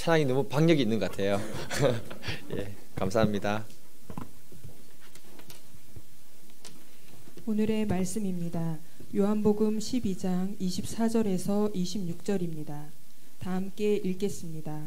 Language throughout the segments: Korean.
찬양이 너무 박력이 있는 것 같아요. 예, 감사합니다. 오늘의 말씀입니다. 요한복음 12장 24절에서 26절입니다. 다 함께 읽겠습니다.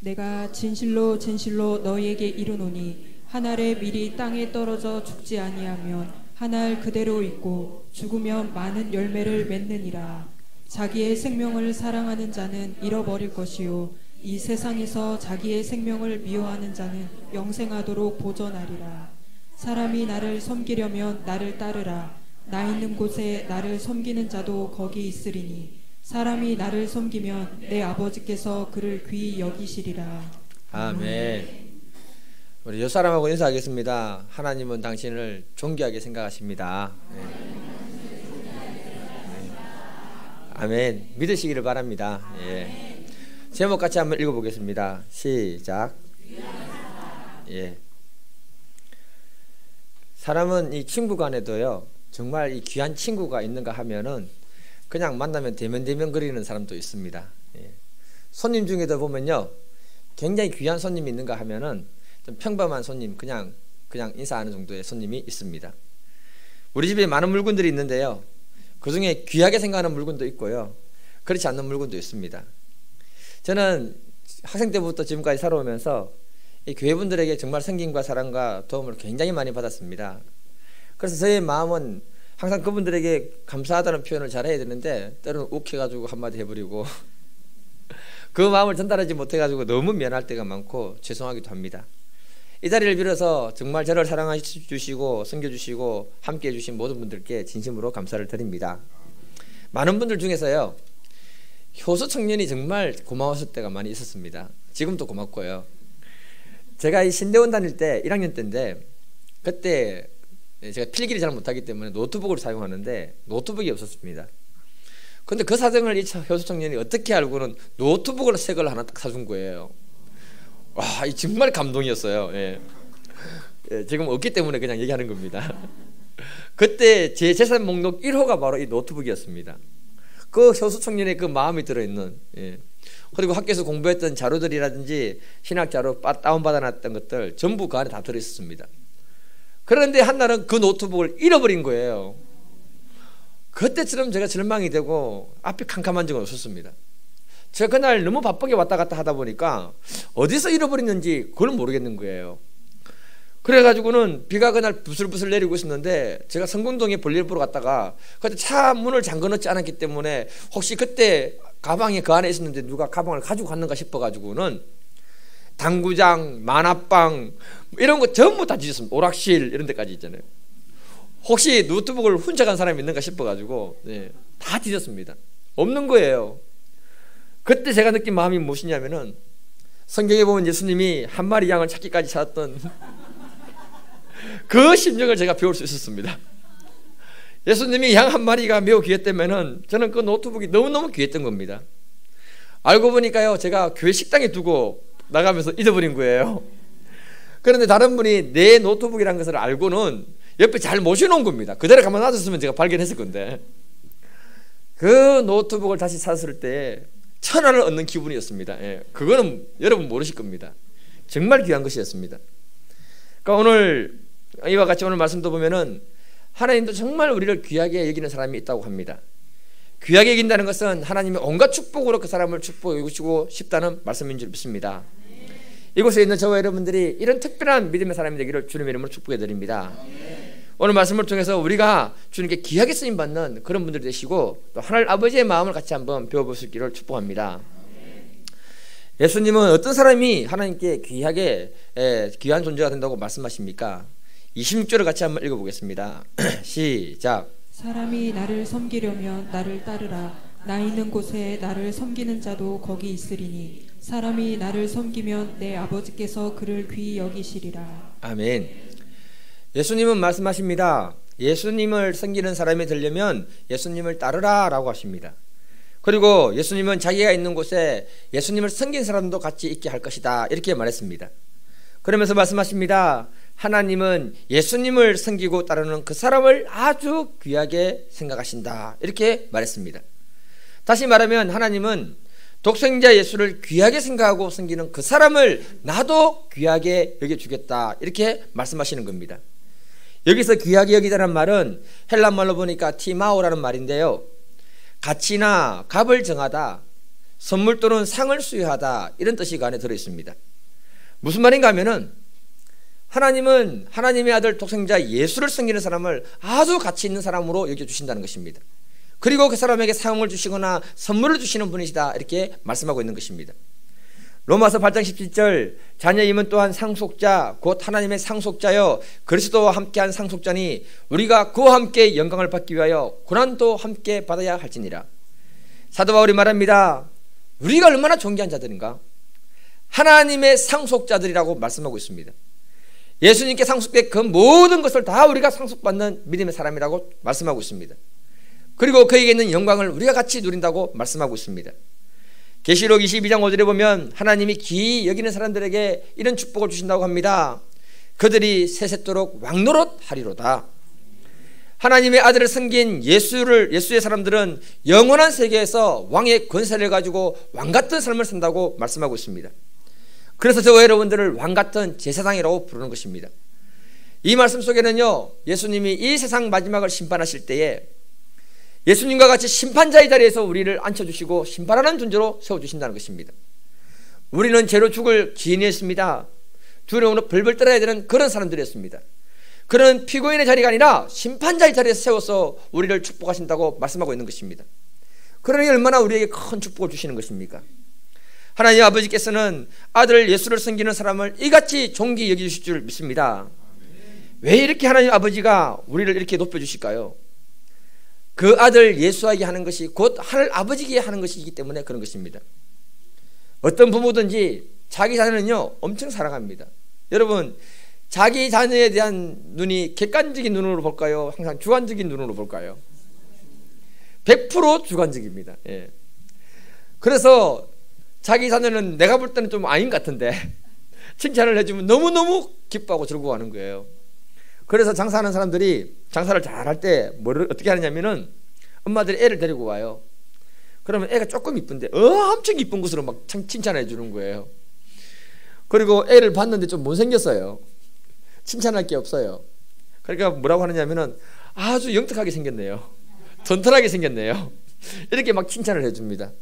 내가 진실로 진실로 너희에게 이르노니 한 알에 밀이 땅에 떨어져 죽지 아니하면 한 알 그대로 있고 죽으면 많은 열매를 맺느니라. 자기의 생명을 사랑하는 자는 잃어버릴 것이요 이 세상에서 자기의 생명을 미워하는 자는 영생하도록 보존하리라. 사람이 나를 섬기려면 나를 따르라. 나 있는 곳에 나를 섬기는 자도 거기 있으리니 사람이 나를 섬기면 내 아버지께서 그를 귀히 여기시리라. 아멘. 우리 옆 사람하고 인사하겠습니다. 하나님은 당신을 존귀하게 생각하십니다. 네. 아멘. 믿으시기를 바랍니다. 예. 제목 같이 한번 읽어보겠습니다. 시작. 예. 사람은 이 친구 간에도요, 정말 이 귀한 친구가 있는가 하면은 그냥 만나면 대면대면 거리는 사람도 있습니다. 예. 손님 중에도 보면요, 굉장히 귀한 손님이 있는가 하면은 좀 평범한 손님, 그냥 인사하는 정도의 손님이 있습니다. 우리 집에 많은 물건들이 있는데요, 그 중에 귀하게 생각하는 물건도 있고요, 그렇지 않는 물건도 있습니다. 저는 학생 때부터 지금까지 살아오면서 이 교회분들에게 정말 섬김과 사랑과 도움을 굉장히 많이 받았습니다. 그래서 저의 마음은 항상 그분들에게 감사하다는 표현을 잘해야 되는데 때로는 욱해가지고 한마디 해버리고 그 마음을 전달하지 못해가지고 너무 미안할 때가 많고 죄송하기도 합니다. 이 자리를 빌어서 정말 저를 사랑해주시고 섬겨주시고 함께해 주신 모든 분들께 진심으로 감사를 드립니다. 많은 분들 중에서요, 효소 청년이 정말 고마웠을 때가 많이 있었습니다. 지금도 고맙고요. 제가 이 신대원 다닐 때 1학년 때인데, 그때 제가 필기를 잘 못하기 때문에 노트북을 사용하는데 노트북이 없었습니다. 근데 그 사정을 이 효소 청년이 어떻게 알고는 노트북을 새 걸 하나 딱 사준 거예요. 와, 이 정말 감동이었어요. 예. 예, 지금 없기 때문에 그냥 얘기하는 겁니다. 그때 제 재산 목록 1호가 바로 이 노트북이었습니다. 그 효소 청년의 그 마음이 들어있는, 예. 그리고 학교에서 공부했던 자료들이라든지 신학 자료 다운받아놨던 것들 전부 그 안에 다 들어있었습니다. 그런데 한날은 그 노트북을 잃어버린 거예요. 그때처럼 제가 절망이 되고 앞이 캄캄한 적은 없었습니다. 제가 그날 너무 바쁘게 왔다 갔다 하다 보니까 어디서 잃어버렸는지 그걸 모르겠는 거예요. 그래가지고는 비가 그날 부슬부슬 내리고 있었는데 제가 성군동에 볼일 보러 갔다가 그때 차 문을 잠궈 놓지 않았기 때문에 혹시 그때 가방이 그 안에 있었는데 누가 가방을 가지고 갔는가 싶어가지고는 당구장, 만화방 이런 거 전부 다 뒤졌습니다. 오락실 이런 데까지 있잖아요. 혹시 노트북을 훔쳐간 사람이 있는가 싶어가지고, 네, 다 뒤졌습니다. 없는 거예요. 그때 제가 느낀 마음이 무엇이냐면은 성경에 보면 예수님이 한 마리 양을 찾기까지 찾았던 그 심정을 제가 배울 수 있었습니다. 예수님이 양 한 마리가 매우 귀했다면은 저는 그 노트북이 너무너무 귀했던 겁니다. 알고 보니까요, 제가 교회 식당에 두고 나가면서 잊어버린 거예요. 그런데 다른 분이 내 노트북이라는 것을 알고는 옆에 잘 모셔놓은 겁니다. 그대로 가만 놔뒀으면 제가 발견했을 건데, 그 노트북을 다시 찾았을 때 천하를 얻는 기분이었습니다. 예, 그거는 여러분 모르실 겁니다. 정말 귀한 것이었습니다. 그러니까 오늘 이와 같이 오늘 말씀도 보면은 하나님도 정말 우리를 귀하게 여기는 사람이 있다고 합니다. 귀하게 여긴다는 것은 하나님의 온갖 축복으로 그 사람을 축복해 주시고 싶다는 말씀인 줄 믿습니다. 이곳에 있는 저와 여러분들이 이런 특별한 믿음의 사람이 되기를 주님의 이름으로 축복해 드립니다. 오늘 말씀을 통해서 우리가 주님께 귀하게 쓰임받는 그런 분들이 되시고 또 하나님 아버지의 마음을 같이 한번 배워볼 수 있기를 축복합니다. 예수님은 어떤 사람이 하나님께 귀하게 귀한 존재가 된다고 말씀하십니까? 26절을 같이 한번 읽어보겠습니다. 시작. 사람이 나를 섬기려면 나를 따르라. 나 있는 곳에 나를 섬기는 자도 거기 있으리니 사람이 나를 섬기면 내 아버지께서 그를 귀히 여기시리라. 아멘. 예수님은 말씀하십니다. 예수님을 섬기는 사람이 되려면 예수님을 따르라 라고 하십니다. 그리고 예수님은 자기가 있는 곳에 예수님을 섬긴 사람도 같이 있게 할 것이다 이렇게 말했습니다. 그러면서 말씀하십니다. 하나님은 예수님을 섬기고 따르는 그 사람을 아주 귀하게 생각하신다 이렇게 말했습니다. 다시 말하면 하나님은 독생자 예수를 귀하게 생각하고 섬기는 그 사람을 나도 귀하게 여겨주겠다, 이렇게 말씀하시는 겁니다. 여기서 귀하게 여기다는 말은 헬라 말로 보니까 티마오라는 말인데요, 가치나 값을 정하다, 선물 또는 상을 수여하다, 이런 뜻이 그 안에 들어있습니다. 무슨 말인가 하면은 하나님은 하나님의 아들 독생자 예수를 섬기는 사람을 아주 가치 있는 사람으로 여겨주신다는 것입니다. 그리고 그 사람에게 상을 주시거나 선물을 주시는 분이시다, 이렇게 말씀하고 있는 것입니다. 로마서 8장 17절, 자녀임은 또한 상속자 곧 하나님의 상속자여 그리스도와 함께한 상속자니 우리가 그와 함께 영광을 받기 위하여 고난도 함께 받아야 할지니라. 사도 바울이 말합니다. 우리가 얼마나 존귀한 자들인가? 하나님의 상속자들이라고 말씀하고 있습니다. 예수님께 상속된 그 모든 것을 다 우리가 상속받는 믿음의 사람이라고 말씀하고 있습니다. 그리고 그에게 있는 영광을 우리가 같이 누린다고 말씀하고 있습니다. 계시록 22장 5절에 보면 하나님이 기이 여기는 사람들에게 이런 축복을 주신다고 합니다. 그들이 세세토록 왕노릇 하리로다. 하나님의 아들을 섬긴 예수의 사람들은 영원한 세계에서 왕의 권세를 가지고 왕같은 삶을 산다고 말씀하고 있습니다. 그래서 저와 여러분들을 왕같은 제사장이라고 부르는 것입니다. 이 말씀 속에는요, 예수님이 이 세상 마지막을 심판하실 때에 예수님과 같이 심판자의 자리에서 우리를 앉혀주시고 심판하는 존재로 세워주신다는 것입니다. 우리는 죄로 죽을 기인이었습니다. 두려움으로 벌벌 떨어야 되는 그런 사람들이었습니다. 그런 피고인의 자리가 아니라 심판자의 자리에서 세워서 우리를 축복하신다고 말씀하고 있는 것입니다. 그러니 얼마나 우리에게 큰 축복을 주시는 것입니까? 하나님 아버지께서는 아들 예수를 섬기는 사람을 이같이 존귀 여기주실 줄 믿습니다. 왜 이렇게 하나님 아버지가 우리를 이렇게 높여주실까요? 그 아들 예수에게 하는 것이 곧 하늘 아버지께 하는 것이기 때문에 그런 것입니다. 어떤 부모든지 자기 자녀는요 엄청 사랑합니다. 여러분, 자기 자녀에 대한 눈이 객관적인 눈으로 볼까요? 항상 주관적인 눈으로 볼까요? 100% 주관적입니다. 예. 그래서 자기 자녀는 내가 볼 때는 좀 아닌 것 같은데 칭찬을 해주면 너무너무 기뻐하고 즐거워하는 거예요. 그래서 장사하는 사람들이 장사를 잘할 때 뭐를 어떻게 하느냐면은 엄마들이 애를 데리고 와요. 그러면 애가 조금 이쁜데 엄청 이쁜 것으로 막 칭찬해 주는 거예요. 그리고 애를 봤는데 좀 못생겼어요. 칭찬할 게 없어요. 그러니까 뭐라고 하느냐면은 아주 영특하게 생겼네요, 튼튼하게 생겼네요, 이렇게 막 칭찬을 해줍니다.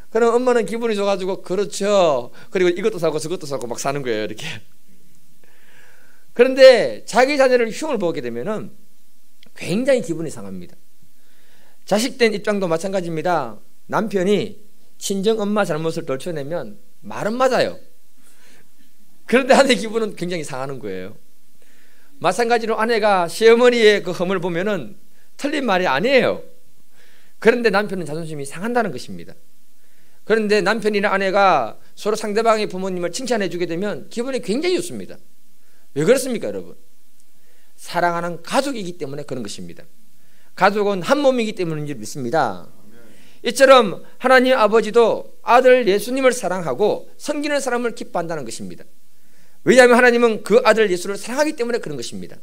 그럼 엄마는 기분이 좋아가지고 그렇죠, 그리고 이것도 사고 저것도 사고 막 사는 거예요, 이렇게. 그런데 자기 자녀를 흉을 보게 되면은 굉장히 기분이 상합니다. 자식된 입장도 마찬가지입니다. 남편이 친정 엄마 잘못을 덜쳐내면 말은 맞아요. 그런데 아내 기분은 굉장히 상하는 거예요. 마찬가지로 아내가 시어머니의 그 험을 보면은 틀린 말이 아니에요. 그런데 남편은 자존심이 상한다는 것입니다. 그런데 남편이나 아내가 서로 상대방의 부모님을 칭찬해 주게 되면 기분이 굉장히 좋습니다. 왜 그렇습니까, 여러분? 사랑하는 가족이기 때문에 그런 것입니다. 가족은 한 몸이기 때문인 줄 믿습니다. 이처럼 하나님 아버지도 아들 예수님을 사랑하고 섬기는 사람을 기뻐한다는 것입니다. 왜냐하면 하나님은 그 아들 예수를 사랑하기 때문에 그런 것입니다.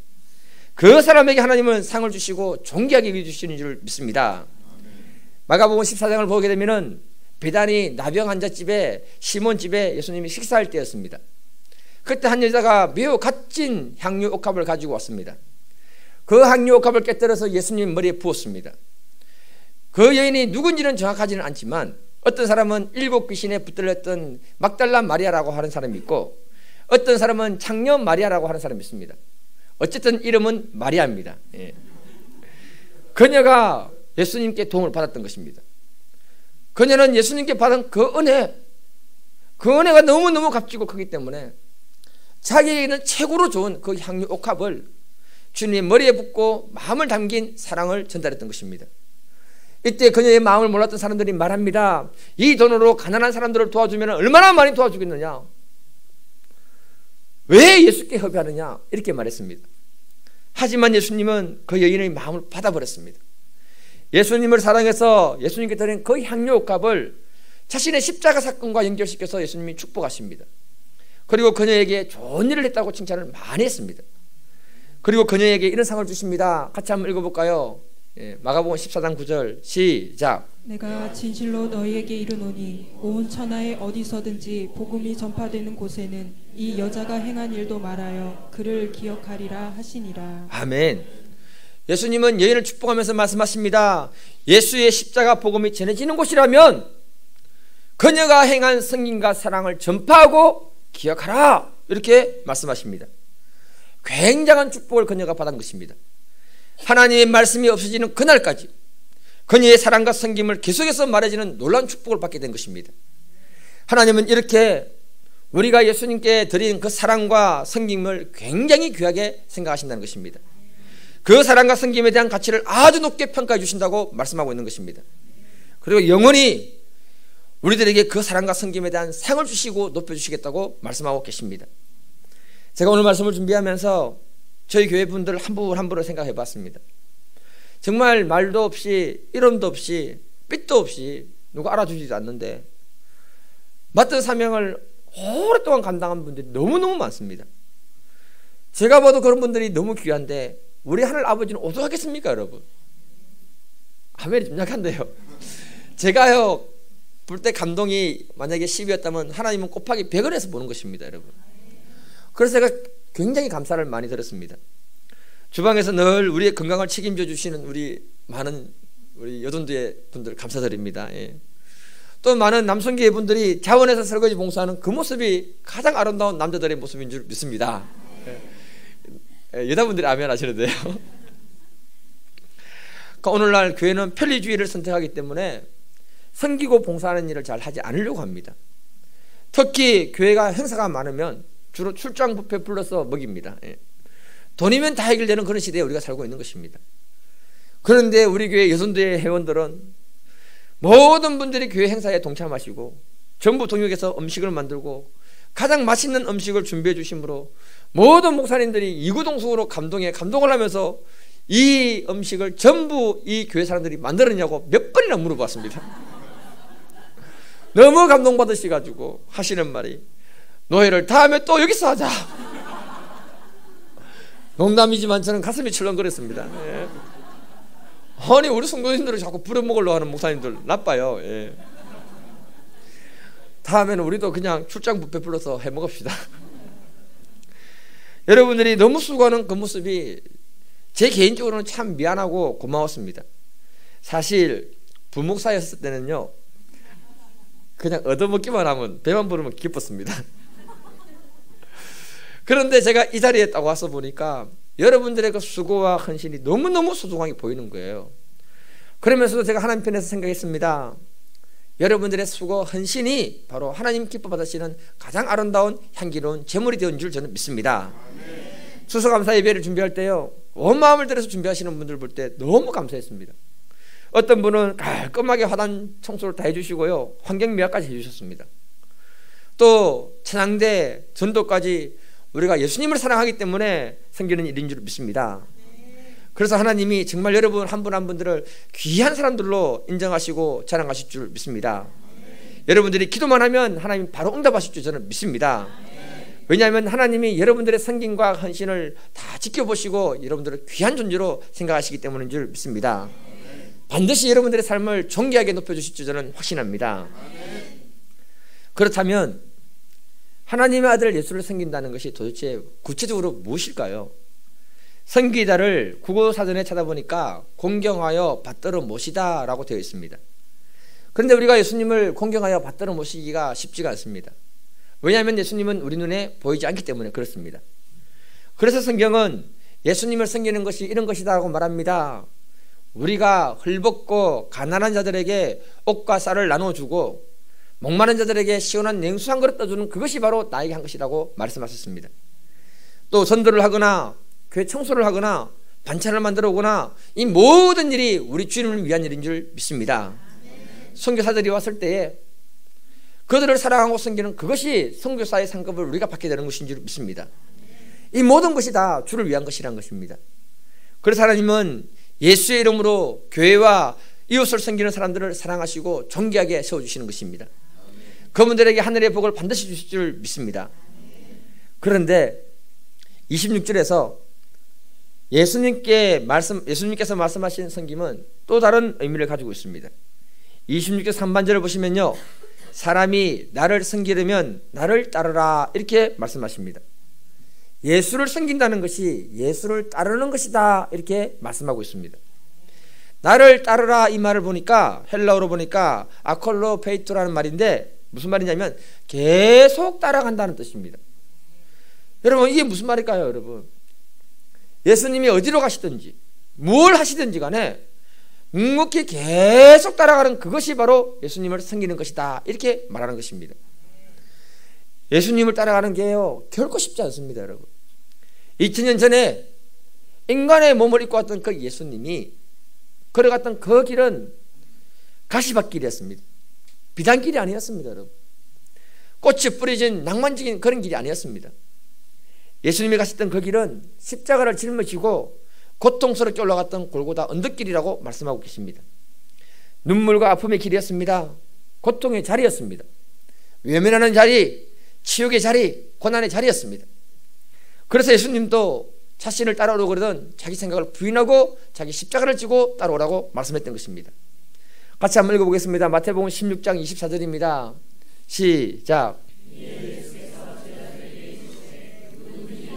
그 사람에게 하나님은 상을 주시고 존귀하게 여겨주시는 줄 믿습니다. 마가복음 14장을 보게 되면은 베다니 나병 환자 집에 시몬 집에 예수님이 식사할 때였습니다. 그때 한 여자가 매우 값진 향유 옥합을 가지고 왔습니다. 그 향유 옥합을 깨뜨려서 예수님 머리에 부었습니다. 그 여인이 누군지는 정확하지는 않지만 어떤 사람은 7 귀신에 붙들렸던 막달라 마리아라고 하는 사람이 있고 어떤 사람은 창녀 마리아라고 하는 사람이 있습니다. 어쨌든 이름은 마리아입니다. 예. 그녀가 예수님께 도움을 받았던 것입니다. 그녀는 예수님께 받은 그 은혜가 너무너무 값지고 크기 때문에 자기에게는 최고로 좋은 그 향유 옥합을 주님의 머리에 붓고 마음을 담긴 사랑을 전달했던 것입니다. 이때 그녀의 마음을 몰랐던 사람들이 말합니다. 이 돈으로 가난한 사람들을 도와주면 얼마나 많이 도와주겠느냐, 왜 예수께 협의하느냐, 이렇게 말했습니다. 하지만 예수님은 그 여인의 마음을 받아버렸습니다. 예수님을 사랑해서 예수님께 드린 그 향유 옥합을 자신의 십자가 사건과 연결시켜서 예수님이 축복하십니다. 그리고 그녀에게 좋은 일을 했다고 칭찬을 많이 했습니다. 그리고 그녀에게 이런 상을 주십니다. 같이 한번 읽어볼까요? 마가복음 14장 9절 시작. 내가 진실로 너희에게 이르노니 온 천하에 어디서든지 복음이 전파되는 곳에는 이 여자가 행한 일도 말하여 그를 기억하리라 하시니라. 아멘. 예수님은 여인을 축복하면서 말씀하십니다. 예수의 십자가 복음이 전해지는 곳이라면 그녀가 행한 성김과 사랑을 전파하고 기억하라, 이렇게 말씀하십니다. 굉장한 축복을 그녀가 받은 것입니다. 하나님의 말씀이 없어지는 그날까지 그녀의 사랑과 섬김을 계속해서 말해지는 놀라운 축복을 받게 된 것입니다. 하나님은 이렇게 우리가 예수님께 드린 그 사랑과 섬김을 굉장히 귀하게 생각하신다는 것입니다. 그 사랑과 섬김에 대한 가치를 아주 높게 평가해 주신다고 말씀하고 있는 것입니다. 그리고 영원히 우리들에게 그 사랑과 섬김에 대한 상을 주시고 높여주시겠다고 말씀하고 계십니다. 제가 오늘 말씀을 준비하면서 저희 교회 분들 한 분 한 분을 생각해 봤습니다. 정말 말도 없이 이름도 없이 빛도 없이 누가 알아주지도 않는데 맡은 사명을 오랫동안 감당한 분들이 너무너무 많습니다. 제가 봐도 그런 분들이 너무 귀한데 우리 하늘 아버지는 어떡하겠습니까, 여러분? 아멘이 좀 약한데요. 제가요 볼 때 감동이 만약에 10이었다면 하나님은 곱하기 100을 해서 보는 것입니다, 여러분. 그래서 제가 굉장히 감사를 많이 들었습니다. 주방에서 늘 우리의 건강을 책임져 주시는 우리 많은 우리 여전도의 분들 감사드립니다. 또 많은 남성교회 분들이 자원에서 설거지 봉사하는 그 모습이 가장 아름다운 남자들의 모습인 줄 믿습니다. 여자분들이 아멘 하시는데요. 그러니까 오늘날 교회는 편리주의를 선택하기 때문에 섬기고 봉사하는 일을 잘 하지 않으려고 합니다. 특히 교회가 행사가 많으면 주로 출장 뷔페 불러서 먹입니다. 돈이면 다 해결되는 그런 시대에 우리가 살고 있는 것입니다. 그런데 우리 교회 여선도의 회원들은 모든 분들이 교회 행사에 동참하시고 전부 동역해서 음식을 만들고 가장 맛있는 음식을 준비해 주심으로 모든 목사님들이 이구동성으로 감동을 하면서 이 음식을 전부 이 교회 사람들이 만들었냐고 몇 번이나 물어봤습니다. 너무 감동받으셔가지고 하시는 말이 노예를 다음에 또 여기서 하자. 농담이지만 저는 가슴이 철렁거렸습니다. 아니 우리 성도님들을 자꾸 부려먹으려고 하는 목사님들 나빠요. 다음에는 우리도 그냥 출장 뷔페 불러서 해먹읍시다. 여러분들이 너무 수고하는 그 모습이 제 개인적으로는 참 미안하고 고마웠습니다. 사실 부목사였을 때는요 그냥 얻어먹기만 하면 배만 부르면 기뻤습니다. 그런데 제가 이 자리에 딱 와서 보니까 여러분들의 그 수고와 헌신이 너무너무 소중하게 보이는 거예요. 그러면서도 제가 하나님 편에서 생각했습니다. 여러분들의 수고 헌신이 바로 하나님 기뻐 받으시는 가장 아름다운 향기로운 제물이 되는 줄 저는 믿습니다. 추수감사 예배를 준비할 때요 온 마음을 들여서 준비하시는 분들 볼 때 너무 감사했습니다. 어떤 분은 깔끔하게 화단 청소를 다 해주시고요 환경미화까지 해주셨습니다. 또 찬양대 전도까지 우리가 예수님을 사랑하기 때문에 생기는 일인 줄 믿습니다. 그래서 하나님이 정말 여러분 한 분 한 분들을 귀한 사람들로 인정하시고 자랑하실 줄 믿습니다. 여러분들이 기도만 하면 하나님 바로 응답하실 줄 저는 믿습니다. 왜냐하면 하나님이 여러분들의 섬김과 헌신을 다 지켜보시고 여러분들을 귀한 존재로 생각하시기 때문인 줄 믿습니다. 반드시 여러분들의 삶을 존귀하게 높여주실 줄 저는 확신합니다. 그렇다면 하나님의 아들 예수를 섬긴다는 것이 도대체 구체적으로 무엇일까요? 섬기다를 국어사전에 찾아보니까 공경하여 받들어 모시다 라고 되어 있습니다. 그런데 우리가 예수님을 공경하여 받들어 모시기가 쉽지가 않습니다. 왜냐하면 예수님은 우리 눈에 보이지 않기 때문에 그렇습니다. 그래서 성경은 예수님을 섬기는 것이 이런 것이다 라고 말합니다. 우리가 헐벗고 가난한 자들에게 옷과 쌀을 나눠주고 목마른 자들에게 시원한 냉수 한 그릇 떠주는 그것이 바로 나에게 한 것이라고 말씀하셨습니다. 또 전도를 하거나 교회 청소를 하거나 반찬을 만들어 오거나 이 모든 일이 우리 주님을 위한 일인 줄 믿습니다. 선교사들이 왔을 때에 그들을 사랑하고 섬기는 그것이 선교사의 상급을 우리가 받게 되는 것인 줄 믿습니다. 이 모든 것이 다 주를 위한 것이란 것입니다. 그래서 하나님은 예수의 이름으로 교회와 이웃을 섬기는 사람들을 사랑하시고 존귀하게 세워주시는 것입니다. 그분들에게 하늘의 복을 반드시 주실 줄 믿습니다. 그런데 26절에서 예수님께서 말씀하신 섬김은 또 다른 의미를 가지고 있습니다. 26절 3반절을 보시면요, 사람이 나를 섬기려면 나를 따르라 이렇게 말씀하십니다. 예수를 섬긴다는 것이 예수를 따르는 것이다 이렇게 말씀하고 있습니다. 나를 따르라 이 말을 보니까 헬라어로 보니까 아콜로 페이토라는 말인데 무슨 말이냐면 계속 따라간다는 뜻입니다. 여러분, 이게 무슨 말일까요? 여러분, 예수님이 어디로 가시든지 뭘 하시든지 간에 묵묵히 계속 따라가는 그것이 바로 예수님을 섬기는 것이다 이렇게 말하는 것입니다. 예수님을 따라가는 게요 결코 쉽지 않습니다. 여러분, 2000년 전에 인간의 몸을 입고 왔던 그 예수님이 걸어갔던 그 길은 가시밭길이었습니다. 비단길이 아니었습니다. 여러분, 꽃이 뿌려진 낭만적인 그런 길이 아니었습니다. 예수님이 가셨던 그 길은 십자가를 짊어지고 고통스럽게 올라갔던 골고다 언덕길이라고 말씀하고 계십니다. 눈물과 아픔의 길이었습니다. 고통의 자리였습니다. 외면하는 자리, 치욕의 자리, 고난의 자리였습니다. 그래서 예수님도 자신을 따라오려고 그러던 자기 생각을 부인하고 자기 십자가를 지고 따라오라고 말씀했던 것입니다. 같이 한번 읽어보겠습니다. 마태복음 16장 24절입니다. 시작.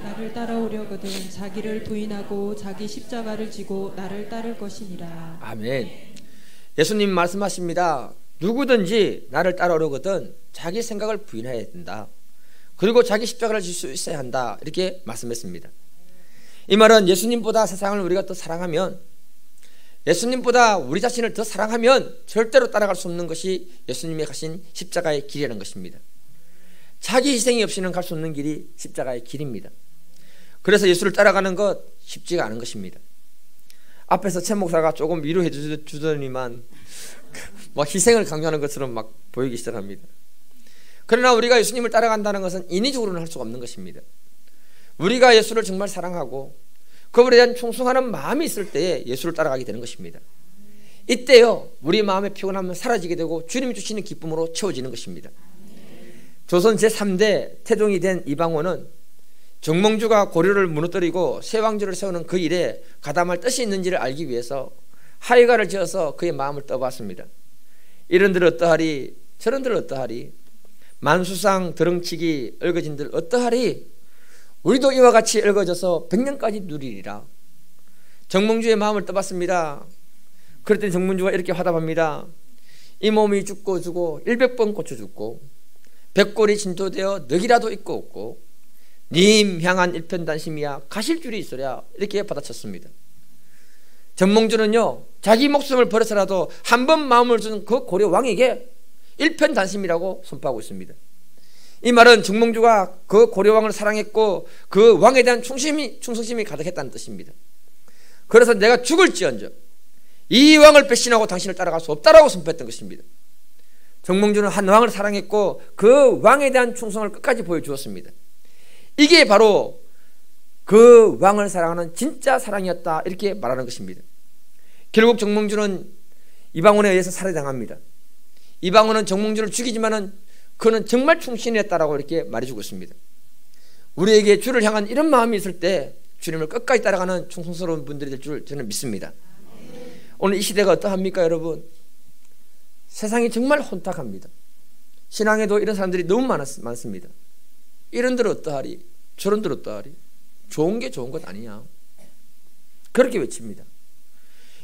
나를 따라오려거든 자기를 부인하고 자기 십자가를 지고 나를 따를 것이니라. 아멘. 예수님 말씀하십니다. 누구든지 나를 따라오려거든 자기 생각을 부인해야 된다. 그리고 자기 십자가를 질 수 있어야 한다. 이렇게 말씀했습니다. 이 말은 예수님보다 세상을 우리가 더 사랑하면, 예수님보다 우리 자신을 더 사랑하면 절대로 따라갈 수 없는 것이 예수님이 가신 십자가의 길이라는 것입니다. 자기 희생이 없이는 갈 수 없는 길이 십자가의 길입니다. 그래서 예수를 따라가는 것 쉽지가 않은 것입니다. 앞에서 최 목사가 조금 위로해 주더니만 막 희생을 강조하는 것처럼 막 보이기 시작합니다. 그러나 우리가 예수님을 따라간다는 것은 인위적으로는 할 수가 없는 것입니다. 우리가 예수를 정말 사랑하고 그분에 대한 충성하는 마음이 있을 때에 예수를 따라가게 되는 것입니다. 이때요 우리 마음의 피곤함은 사라지게 되고 주님이 주시는 기쁨으로 채워지는 것입니다. 조선 제3대 태종이 된 이방원은 정몽주가 고려를 무너뜨리고 새 왕조를 세우는 그 일에 가담할 뜻이 있는지를 알기 위해서 하회가를 지어서 그의 마음을 떠봤습니다. 이런들 어떠하리, 저런들 어떠하리, 만수상 드렁치기 얽어진들 어떠하리, 우리도 이와 같이 얽어져서 100년까지 누리리라. 정몽주의 마음을 떠봤습니다. 그랬더니 정몽주가 이렇게 화답합니다. 이 몸이 죽고 주고 100번 고쳐 죽고 백골이 진토되어 넋이라도 있고 없고 님 향한 일편단심이야 가실 줄이 있으랴. 이렇게 받아쳤습니다. 정몽주는요 자기 목숨을 버려서라도 한 번 마음을 준 그 고려 왕에게 일편단심이라고 선포하고 있습니다. 이 말은 정몽주가 그 고려왕을 사랑했고 그 왕에 대한 충성심이 가득했다는 뜻입니다. 그래서 내가 죽을지언정 이 왕을 배신하고 당신을 따라갈 수 없다라고 선포했던 것입니다. 정몽주는 한 왕을 사랑했고 그 왕에 대한 충성을 끝까지 보여주었습니다. 이게 바로 그 왕을 사랑하는 진짜 사랑이었다 이렇게 말하는 것입니다. 결국 정몽주는 이방원에 의해서 살해당합니다. 이방원은 정몽주를 죽이지만은 그는 정말 충신했다라고 이렇게 말해주고 있습니다. 우리에게 주를 향한 이런 마음이 있을 때 주님을 끝까지 따라가는 충성스러운 분들이 될 줄 저는 믿습니다. 오늘 이 시대가 어떠합니까 여러분? 세상이 정말 혼탁합니다. 신앙에도 이런 사람들이 너무 많습니다. 이런들 어떠하리, 저런들 어떠하리, 좋은 게 좋은 것 아니냐, 그렇게 외칩니다.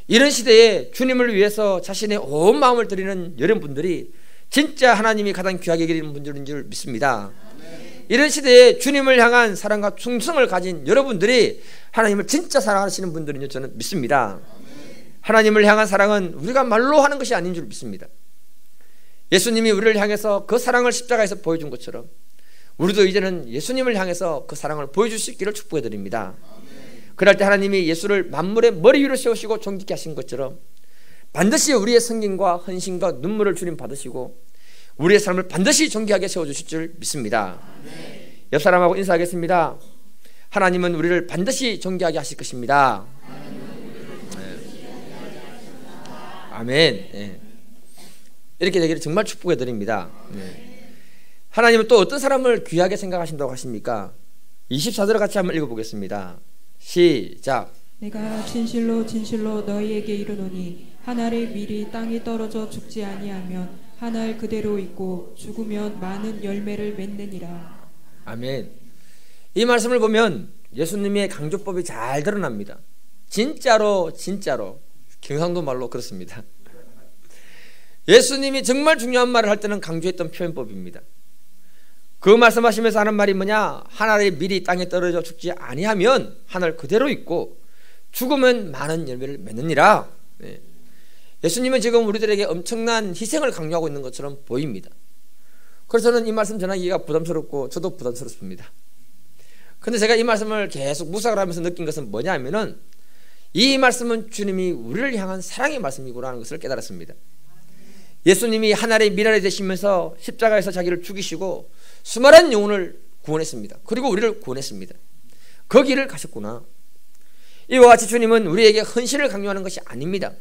이런 시대에 주님을 위해서 자신의 온 마음을 드리는 여러분들이 진짜 하나님이 가장 귀하게 여기는 분들인 줄 믿습니다. 이런 시대에 주님을 향한 사랑과 충성을 가진 여러분들이 하나님을 진짜 사랑하시는 분들인 줄 저는 믿습니다. 하나님을 향한 사랑은 우리가 말로 하는 것이 아닌 줄 믿습니다. 예수님이 우리를 향해서 그 사랑을 십자가에서 보여준 것처럼 우리도 이제는 예수님을 향해서 그 사랑을 보여줄 수 있기를 축복해 드립니다. 그럴 때 하나님이 예수를 만물의 머리 위로 세우시고 존귀케 하신 것처럼 반드시 우리의 성김과 헌신과 눈물을 주님 받으시고 우리의 삶을 반드시 존귀하게 세워주실 줄 믿습니다. 옆 사람하고 인사하겠습니다. 하나님은 우리를 반드시 존귀하게 하실 것입니다. 아멘. 네. 이렇게 되기를 정말 축복해 드립니다. 네. 하나님은 또 어떤 사람을 귀하게 생각하신다고 하십니까? 24절을 같이 한번 읽어보겠습니다. 시작. 내가 진실로 진실로 너희에게 이르노니 한 알의 밀이 땅에 떨어져 죽지 아니하면 한 알 그대로 있고 죽으면 많은 열매를 맺느니라. 아멘. 이 말씀을 보면 예수님의 강조법이 잘 드러납니다. 진짜로 경상도 말로 그렇습니다. 예수님이 정말 중요한 말을 할 때는 강조했던 표현법입니다. 그 말씀하시면서 하는 말이 뭐냐? 한 알의 밀이 땅에 떨어져 죽지 아니하면 한 알 그대로 있고 죽으면 많은 열매를 맺느니라. 네. 예수님은 지금 우리들에게 엄청난 희생을 강요하고 있는 것처럼 보입니다. 그래서 저는 이 말씀 전하기가 부담스럽고 저도 부담스럽습니다. 근데 제가 이 말씀을 계속 묵상을 하면서 느낀 것은 뭐냐면은 이 말씀은 주님이 우리를 향한 사랑의 말씀이구나 하는 것을 깨달았습니다. 예수님이 하나의 미랄이 되시면서 십자가에서 자기를 죽이시고 수많은 영혼을 구원했습니다. 그리고 우리를 구원했습니다. 그 길을 가셨구나. 이와 같이 주님은 우리에게 헌신을 강요하는 것이 아닙니다.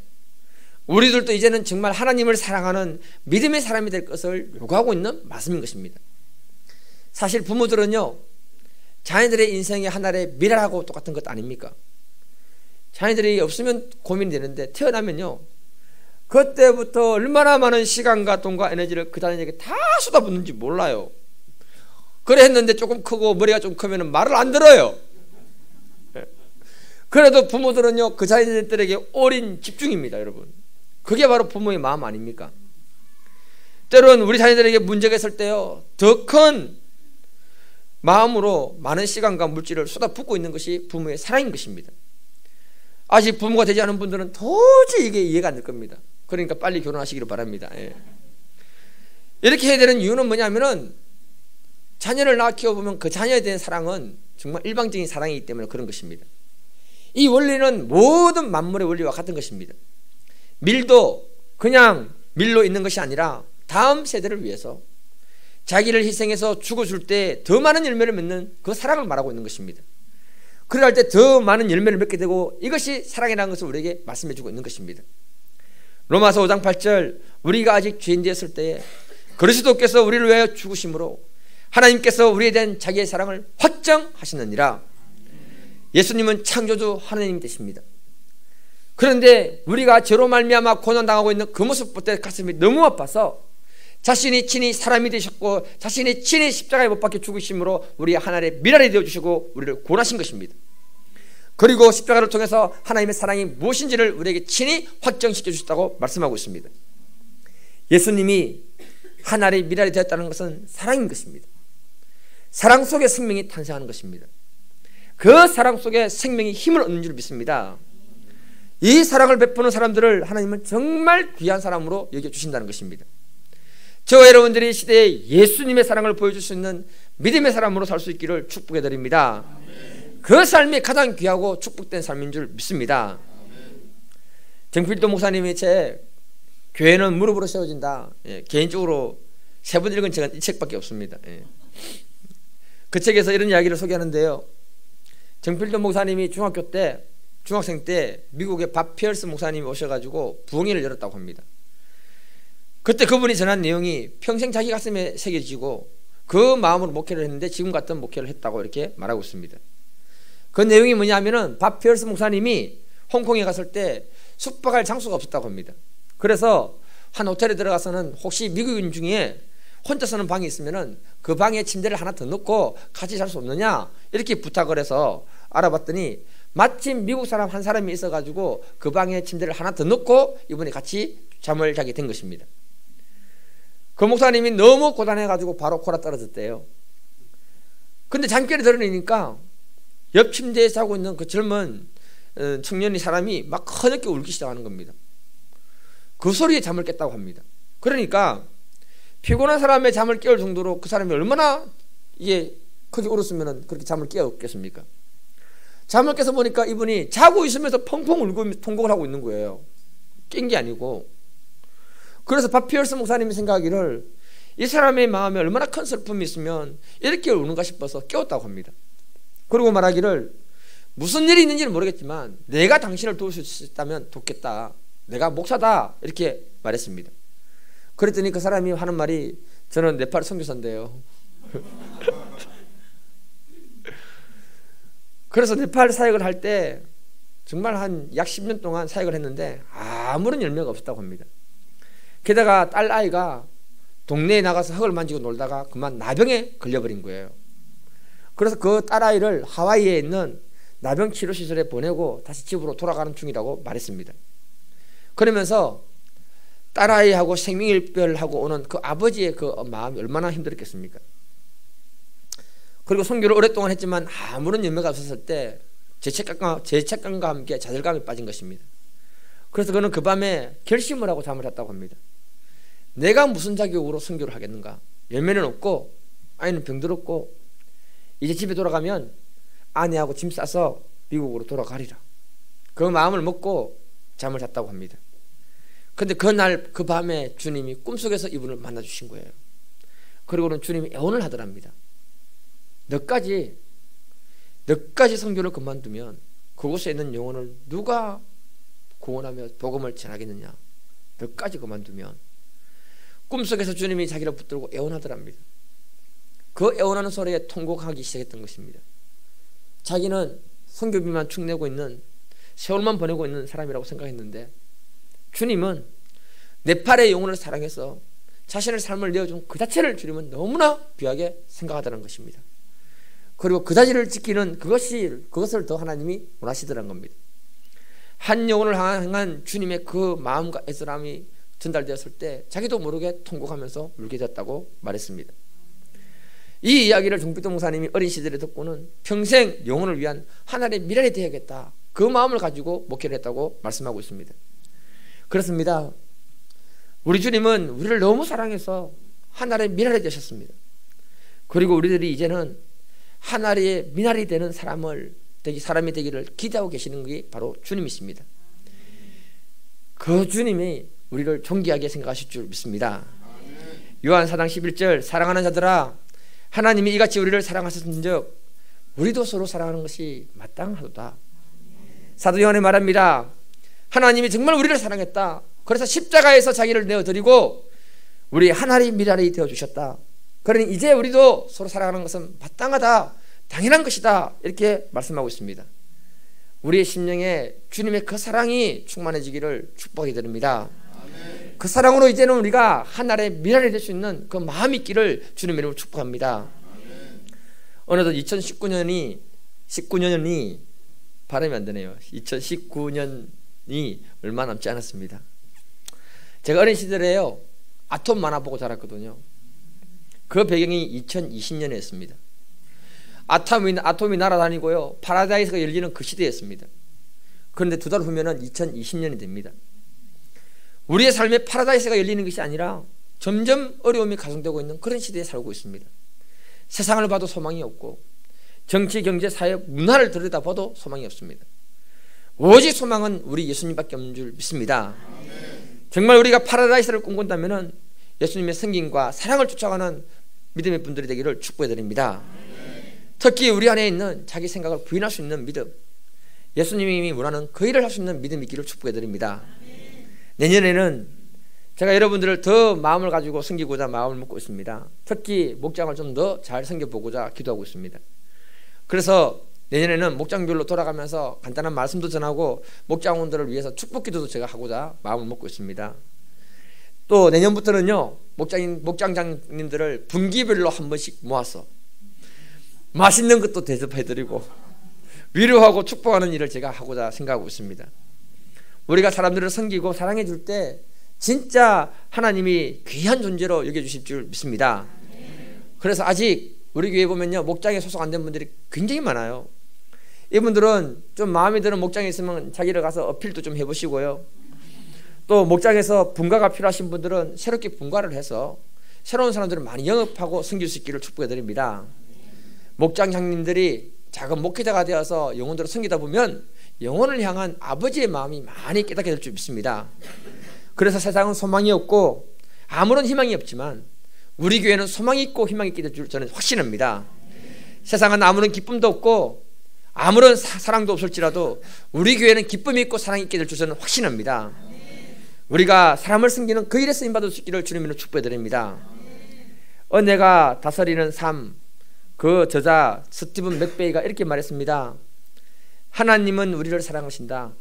우리들도 이제는 정말 하나님을 사랑하는 믿음의 사람이 될 것을 요구하고 있는 말씀인 것입니다. 사실 부모들은요, 자녀들의 인생의 하나의 미랄하고 똑같은 것 아닙니까? 자녀들이 없으면 고민이 되는데 태어나면요, 그때부터 얼마나 많은 시간과 돈과 에너지를 그 자녀에게 다 쏟아붓는지 몰라요. 그래 했는데 조금 크고 머리가 좀 크면 말을 안 들어요. 그래도 부모들은요, 그 자녀들에게 올인 집중입니다, 여러분. 그게 바로 부모의 마음 아닙니까? 때로는 우리 자녀들에게 문제가 있을 때요, 더 큰 마음으로 많은 시간과 물질을 쏟아붓고 있는 것이 부모의 사랑인 것입니다. 아직 부모가 되지 않은 분들은 도저히 이게 이해가 안 될 겁니다. 그러니까 빨리 결혼하시기를 바랍니다. 예. 이렇게 해야 되는 이유는 뭐냐면은 자녀를 낳아 키워보면 그 자녀에 대한 사랑은 정말 일방적인 사랑이기 때문에 그런 것입니다. 이 원리는 모든 만물의 원리와 같은 것입니다. 밀도 그냥 밀로 있는 것이 아니라 다음 세대를 위해서 자기를 희생해서 죽어줄 때 더 많은 열매를 맺는 그 사랑을 말하고 있는 것입니다. 그럴 때 더 많은 열매를 맺게 되고 이것이 사랑이라는 것을 우리에게 말씀해주고 있는 것입니다. 로마서 5장 8절, 우리가 아직 죄인 되었을 때에 그리스도께서 우리를 위하여 죽으심으로 하나님께서 우리에 대한 자기의 사랑을 확정하시느니라. 예수님은 창조주 하나님 되십니다. 그런데 우리가 죄로 말미암아 고난당하고 있는 그 모습 볼 때 가슴이 너무 아파서 자신이 친히 사람이 되셨고 자신이 친히 십자가에 못 박혀 죽으심으로 우리의 하나님의 미랄이 되어주시고 우리를 구원하신 것입니다. 그리고 십자가를 통해서 하나님의 사랑이 무엇인지를 우리에게 친히 확정시켜 주셨다고 말씀하고 있습니다. 예수님이 하나님의 미랄이 되었다는 것은 사랑인 것입니다. 사랑 속에 생명이 탄생하는 것입니다. 그 사랑 속에 생명이 힘을 얻는 줄 믿습니다. 이 사랑을 베푸는 사람들을 하나님은 정말 귀한 사람으로 여겨주신다는 것입니다. 저와 여러분들이 이 시대에 예수님의 사랑을 보여줄 수 있는 믿음의 사람으로 살 수 있기를 축복해 드립니다. 그 삶이 가장 귀하고 축복된 삶인 줄 믿습니다. 정필도 목사님이 제 교회는 무릎으로 세워진다, 개인적으로 세 번 읽은 책은 이 책밖에 없습니다. 그 책에서 이런 이야기를 소개하는데요, 정필도 목사님이 중학생 때 미국의 밥 피어스 목사님이 오셔가지고 부흥회를 열었다고 합니다. 그때 그분이 전한 내용이 평생 자기 가슴에 새겨지고 그 마음으로 목회를 했는데 지금 같은 목회를 했다고 이렇게 말하고 있습니다. 그 내용이 뭐냐면은 밥 피어스 목사님이 홍콩에 갔을 때 숙박할 장소가 없었다고 합니다. 그래서 한 호텔에 들어가서는 혹시 미국인 중에 혼자 사는 방이 있으면은 그 방에 침대를 하나 더 넣고 같이 잘 수 없느냐 이렇게 부탁을 해서 알아봤더니 마침 미국 사람 한 사람이 있어가지고 그 방에 침대를 하나 더 넣고 이분이 같이 잠을 자게 된 것입니다. 그 목사님이 너무 고단해가지고 바로 골아 떨어졌대요. 근데 잠결에 들어내니까 옆 침대에 자고 있는 그 젊은 청년이 사람이 막 커녁게 울기 시작하는 겁니다. 그 소리에 잠을 깼다고 합니다. 그러니까 피곤한 사람의 잠을 깨울 정도로 그 사람이 얼마나 이게 크게 울었으면 그렇게 잠을 깨웠겠습니까? 잠을 깨서 보니까 이분이 자고 있으면서 펑펑 울고 통곡을 하고 있는 거예요. 깬 게 아니고. 그래서 밥 피어스 목사님이 생각하기를 이 사람의 마음에 얼마나 큰 슬픔이 있으면 이렇게 우는가 싶어서 깨웠다고 합니다. 그리고 말하기를 무슨 일이 있는지는 모르겠지만 내가 당신을 도울 수 있다면 돕겠다. 내가 목사다. 이렇게 말했습니다. 그랬더니 그 사람이 하는 말이 저는 네팔 선교사인데요. 그래서 네팔 사역을 할 때 정말 한 약 10년 동안 사역을 했는데 아무런 열매가 없었다고 합니다. 게다가 딸 아이가 동네에 나가서 흙을 만지고 놀다가 그만 나병에 걸려버린 거예요. 그래서 그 딸 아이를 하와이에 있는 나병 치료 시설에 보내고 다시 집으로 돌아가는 중이라고 말했습니다. 그러면서 딸 아이하고 생명일별하고 오는 그 아버지의 그 마음이 얼마나 힘들었겠습니까? 그리고 선교를 오랫동안 했지만 아무런 열매가 없었을 때 죄책감과 함께 좌절감에 빠진 것입니다. 그래서 그는 그 밤에 결심을 하고 잠을 잤다고 합니다. 내가 무슨 자격으로 선교를 하겠는가? 열매는 없고 아이는 병들었고 이제 집에 돌아가면 아내하고 짐 싸서 미국으로 돌아가리라. 그 마음을 먹고 잠을 잤다고 합니다. 그런데 그날 그 밤에 주님이 꿈속에서 이분을 만나주신 거예요. 그리고는 주님이 애원을 하더랍니다. 너까지 선교를 그만두면 그곳에 있는 영혼을 누가 구원하며 복음을 전하겠느냐? 너까지 그만두면. 꿈속에서 주님이 자기를 붙들고 애원하더랍니다. 그 애원하는 소리에 통곡하기 시작했던 것입니다. 자기는 선교비만 축내고 있는, 세월만 보내고 있는 사람이라고 생각했는데 주님은 네팔의 영혼을 사랑해서 자신의 삶을 내어준 그 자체를 주님은 너무나 귀하게 생각하다는 것입니다. 그리고 그 자질을 지키는 그것을 더 하나님이 원하시더라는 겁니다. 한 영혼을 향한 주님의 그 마음과 애절함이 전달되었을 때 자기도 모르게 통곡하면서 울게 됐다고 말했습니다. 이 이야기를 정빛동 목사님이 어린 시절에 듣고는 평생 영혼을 위한 하나님의 미랄이 되어야겠다, 그 마음을 가지고 목회를 했다고 말씀하고 있습니다. 그렇습니다. 우리 주님은 우리를 너무 사랑해서 하나님의 미랄이 되셨습니다. 그리고 우리들이 이제는 하나님의 미랄이 되는 사람이 되기를 기대하고 계시는 게 바로 주님이십니다. 그 주님이 우리를 존귀하게 생각하실 줄 믿습니다. 요한 4장 11절 사랑하는 자들아 하나님이 이같이 우리를 사랑하셨은즉 우리도 서로 사랑하는 것이 마땅하도다. 사도 요한이 말합니다. 하나님이 정말 우리를 사랑했다. 그래서 십자가에서 자기를 내어드리고 우리 하나님의 미랄이 되어주셨다. 그러니 이제 우리도 서로 사랑하는 것은 마땅하다, 당연한 것이다, 이렇게 말씀하고 있습니다. 우리의 심령에 주님의 그 사랑이 충만해지기를 축복해 드립니다. 그 사랑으로 이제는 우리가 하나님의 미랄이 될 수 있는 그 마음이 있기를 주님의 이름으로 축복합니다. 어느덧 2019년이 발음이 안 되네요. 2019년이 얼마 남지 않았습니다. 제가 어린 시절에요 아톰 만화 보고 자랐거든요. 그 배경이 2020년이었습니다. 아톰이 날아다니고요 파라다이스가 열리는 그 시대였습니다. 그런데 두 달 후면은 2020년이 됩니다. 우리의 삶에 파라다이스가 열리는 것이 아니라 점점 어려움이 가중되고 있는 그런 시대에 살고 있습니다. 세상을 봐도 소망이 없고 정치, 경제, 사회, 문화를 들여다봐도 소망이 없습니다. 오직 소망은 우리 예수님밖에 없는 줄 믿습니다. 정말 우리가 파라다이스를 꿈꾼다면 예수님의 성김과 사랑을 쫓아가는 믿음의 분들이 되기를 축복해 드립니다. 특히 우리 안에 있는 자기 생각을 부인할 수 있는 믿음, 예수님이 원하는 그 일을 할 수 있는 믿음이 있기를 축복해 드립니다. 내년에는 제가 여러분들을 더 마음을 가지고 섬기고자 마음을 먹고 있습니다. 특히 목장을 좀 더 잘 섬겨보고자 기도하고 있습니다. 그래서 내년에는 목장별로 돌아가면서 간단한 말씀도 전하고 목장원들을 위해서 축복 기도도 제가 하고자 마음을 먹고 있습니다. 또 내년부터는요 목장장님들을 분기별로 한 번씩 모아서 맛있는 것도 대접해드리고 위로하고 축복하는 일을 제가 하고자 생각하고 있습니다. 우리가 사람들을 섬기고 사랑해 줄 때 진짜 하나님이 귀한 존재로 여겨주실 줄 믿습니다. 그래서 아직 우리 교회 보면요 목장에 소속 안 된 분들이 굉장히 많아요. 이분들은 좀 마음에 드는 목장에 있으면 자기를 가서 어필도 좀 해보시고요. 또 목장에서 분가가 필요하신 분들은 새롭게 분가를 해서 새로운 사람들을 많이 영업하고 섬길 수 있기를 축복해 드립니다. 목장장님들이 작은 목회자가 되어서 영혼들을 섬기다 보면 영혼을 향한 아버지의 마음이 많이 깨닫게 될 줄 믿습니다. 그래서 세상은 소망이 없고 아무런 희망이 없지만 우리 교회는 소망이 있고 희망이 있게 될 줄 저는 확신합니다. 세상은 아무런 기쁨도 없고 아무런 사랑도 없을지라도 우리 교회는 기쁨이 있고 사랑이 있게 될 줄 저는 확신합니다. 우리가 사람을 섬기는 그 일에 쓰임받을 수 있기를 주님으로 축복해 드립니다. 은혜가 다스리는 삶, 그 저자 스티븐 맥베이가 이렇게 말했습니다. 하나님은 우리를 사랑하신다.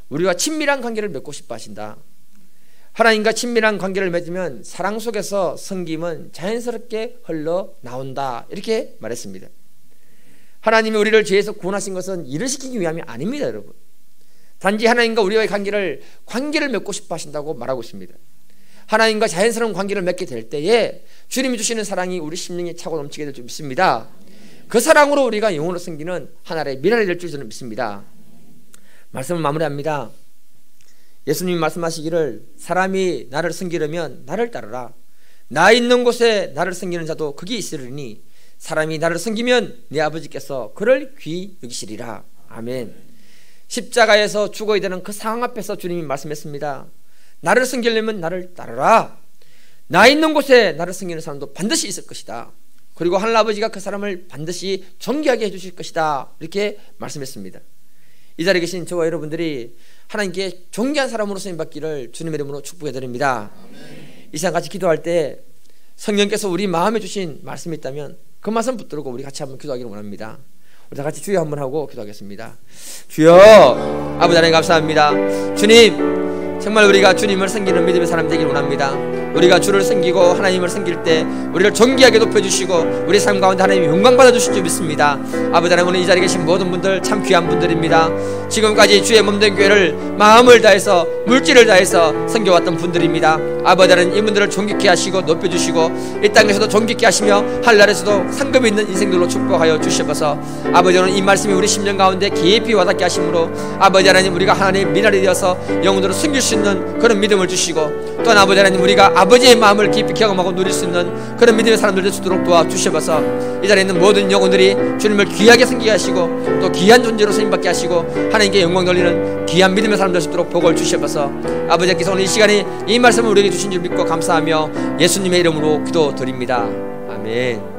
우리와 친밀한 관계를 맺고 싶어 하신다. 하나님과 친밀한 관계를 맺으면 사랑 속에서 섬김은 자연스럽게 흘러나온다. 이렇게 말했습니다. 하나님이 우리를 죄에서 구원하신 것은 일을 시키기 위함이 아닙니다, 여러분. 단지 하나님과 우리와의 관계를 맺고 싶어 하신다고 말하고 있습니다. 하나님과 자연스러운 관계를 맺게 될 때에 주님이 주시는 사랑이 우리 심령에 차고 넘치게 될 줄 믿습니다. 그 사랑으로 우리가 영혼으로 섬기는 하나의 미랄이 될 줄 저는 믿습니다. 말씀을 마무리합니다. 예수님이 말씀하시기를 사람이 나를 섬기려면 나를 따르라. 나 있는 곳에 나를 섬기는 자도 거기 있으리니 사람이 나를 섬기면 내 아버지께서 그를 귀히 여기시리라. 아멘. 십자가에서 죽어야 되는 그 상황 앞에서 주님이 말씀했습니다. 나를 섬기려면 나를 따르라. 나 있는 곳에 나를 섬기는 사람도 반드시 있을 것이다. 그리고 하늘아버지가 그 사람을 반드시 존귀하게 해주실 것이다. 이렇게 말씀했습니다. 이 자리에 계신 저와 여러분들이 하나님께 존귀한 사람으로 쓰임받기를 주님의 이름으로 축복해드립니다. 이 시간 같이 기도할 때 성령께서 우리 마음에 주신 말씀이 있다면 그 말씀 붙들고 우리 같이 한번 기도하기를 원합니다. 우리 다 같이 주여 한번 하고 기도하겠습니다. 주여, 아버지 하나님 감사합니다. 주님, 정말 우리가 주님을 섬기는 믿음의 사람 되길 원합니다. 우리가 주를 섬기고 하나님을 섬길 때 우리를 존귀하게 높여주시고 우리 삶 가운데 하나님이 영광 받아주실 줄 믿습니다. 아버지 하나님, 오늘 이 자리에 계신 모든 분들 참 귀한 분들입니다. 지금까지 주의 몸된 교회를 마음을 다해서 물질을 다해서 섬겨왔던 분들입니다. 아버지 하나님, 이분들을 존귀케 하시고 높여주시고 이 땅에서도 존귀케 하시며 하늘나라에서도 상급이 있는 인생들로 축복하여 주셔서 아버지 하나님, 이 말씀이 우리 심령 가운데 깊이 와닿게 하심으로 아버지 하나님, 우리가 하나님의 미랄이 되어서 영혼들을 섬길 수 있는 그런 믿음을 주시고 또한 아버지 하나님, 우리가 아버지의 마음을 깊이 경험하고 누릴 수 있는 그런 믿음의 사람들 될 수 있도록 도와주셔서 이 자리에 있는 모든 영혼들이 주님을 귀하게 섬기게 하시고 또 귀한 존재로 쓰임받게 하시고 하나님께 영광 돌리는 귀한 믿음의 사람들 될 수 있도록 복을 주셔서 아버지께서 오늘 이 시간에 이 말씀을 우리에게 주신 줄 믿고 감사하며 예수님의 이름으로 기도드립니다. 아멘.